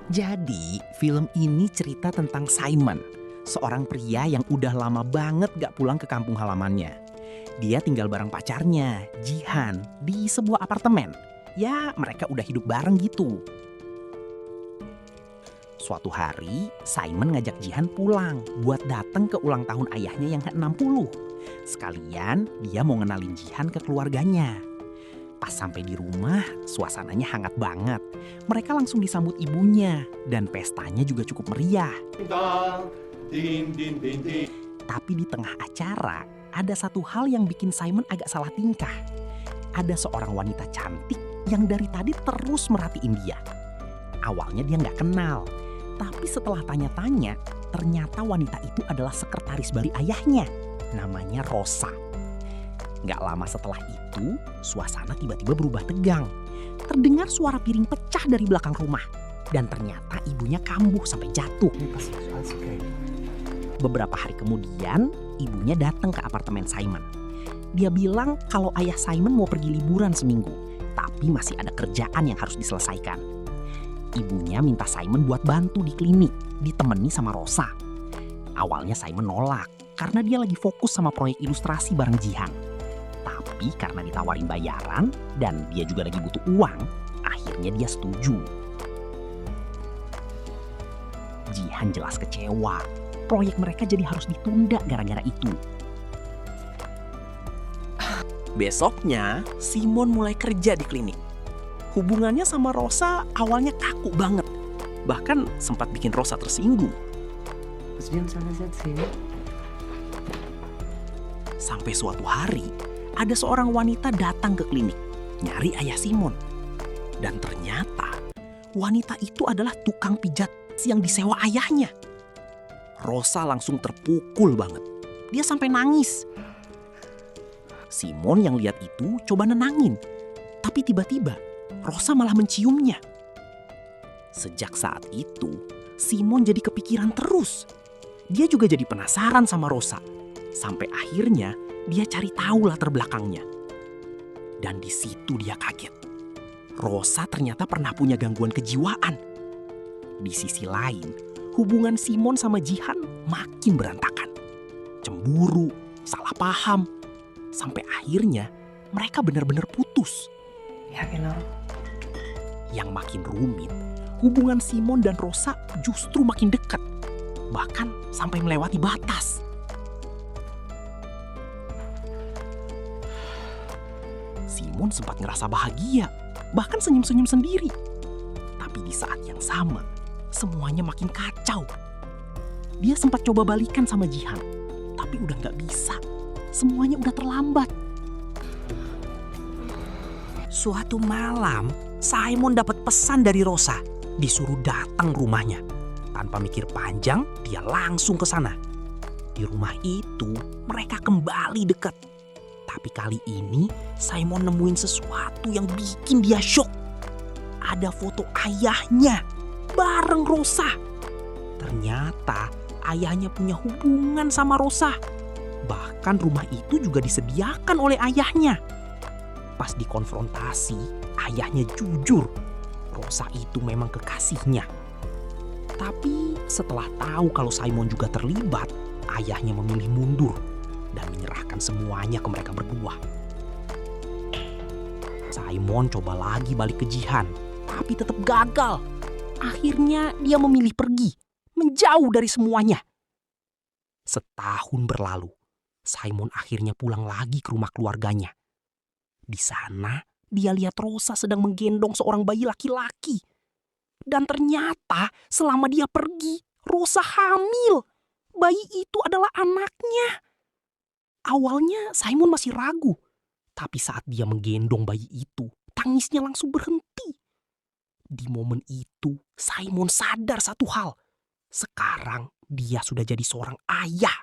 Jadi, film ini cerita tentang Simon, seorang pria yang udah lama banget gak pulang ke kampung halamannya. Dia tinggal bareng pacarnya, Jihan, di sebuah apartemen. Ya, mereka udah hidup bareng gitu. Suatu hari, Simon ngajak Jihan pulang buat datang ke ulang tahun ayahnya yang ke-60. Sekalian, dia mau ngenalin Jihan ke keluarganya. Pas sampai di rumah, suasananya hangat banget. Mereka langsung disambut ibunya dan pestanya juga cukup meriah. Tapi di tengah acara, ada satu hal yang bikin Simon agak salah tingkah. Ada seorang wanita cantik yang dari tadi terus merhatiin dia. Awalnya dia nggak kenal, tapi setelah tanya-tanya, ternyata wanita itu adalah sekretaris bali ayahnya. Namanya Rosa. Gak lama setelah itu, suasana tiba-tiba berubah tegang. Terdengar suara piring pecah dari belakang rumah. Dan ternyata ibunya kambuh sampai jatuh. Beberapa hari kemudian, ibunya datang ke apartemen Simon. Dia bilang kalau ayah Simon mau pergi liburan seminggu, tapi masih ada kerjaan yang harus diselesaikan. Ibunya minta Simon buat bantu di klinik, ditemani sama Rosa. Awalnya Simon nolak, karena dia lagi fokus sama proyek ilustrasi bareng Jihan. Tapi karena ditawarin bayaran dan dia juga lagi butuh uang, akhirnya dia setuju. Jihan jelas kecewa. Proyek mereka jadi harus ditunda gara-gara itu. Besoknya, Simon mulai kerja di klinik. Hubungannya sama Rosa awalnya kaku banget. Bahkan sempat bikin Rosa tersinggung. Sampai suatu hari, ada seorang wanita datang ke klinik, nyari ayah Simon. Dan ternyata, wanita itu adalah tukang pijat yang disewa ayahnya. Rosa langsung terpukul banget. Dia sampai nangis. Simon yang lihat itu coba nenangin. Tapi tiba-tiba, Rosa malah menciumnya. Sejak saat itu, Simon jadi kepikiran terus. Dia juga jadi penasaran sama Rosa. Sampai akhirnya dia cari tahu latar belakangnya. Dan di situ dia kaget. Rosa ternyata pernah punya gangguan kejiwaan. Di sisi lain, hubungan Simon sama Jihan makin berantakan. Cemburu, salah paham. Sampai akhirnya mereka benar-benar putus. Yang makin rumit, hubungan Simon dan Rosa justru makin dekat. Bahkan sampai melewati batas. Simon sempat ngerasa bahagia, bahkan senyum-senyum sendiri. Tapi di saat yang sama, semuanya makin kacau. Dia sempat coba balikan sama Jihan, tapi udah gak bisa. Semuanya udah terlambat. Suatu malam, Simon dapat pesan dari Rosa, disuruh datang rumahnya. Tanpa mikir panjang, dia langsung ke sana. Di rumah itu, mereka kembali dekat. Tapi kali ini Simon nemuin sesuatu yang bikin dia shock. Ada foto ayahnya bareng Rosa. Ternyata ayahnya punya hubungan sama Rosa. Bahkan rumah itu juga disediakan oleh ayahnya. Pas dikonfrontasi, ayahnya jujur. Rosa itu memang kekasihnya. Tapi setelah tahu kalau Simon juga terlibat, ayahnya memilih mundur dan menyerahkan semuanya ke mereka berdua. Simon coba lagi balik ke Jihan, tapi tetap gagal. Akhirnya dia memilih pergi, menjauh dari semuanya. Setahun berlalu, Simon akhirnya pulang lagi ke rumah keluarganya. Di sana, dia lihat Rosa sedang menggendong seorang bayi laki-laki. Dan ternyata selama dia pergi, Rosa hamil. Bayi itu adalah anaknya. Awalnya Simon masih ragu, tapi saat dia menggendong bayi itu, tangisnya langsung berhenti. Di momen itu, Simon sadar satu hal. Sekarang dia sudah jadi seorang ayah.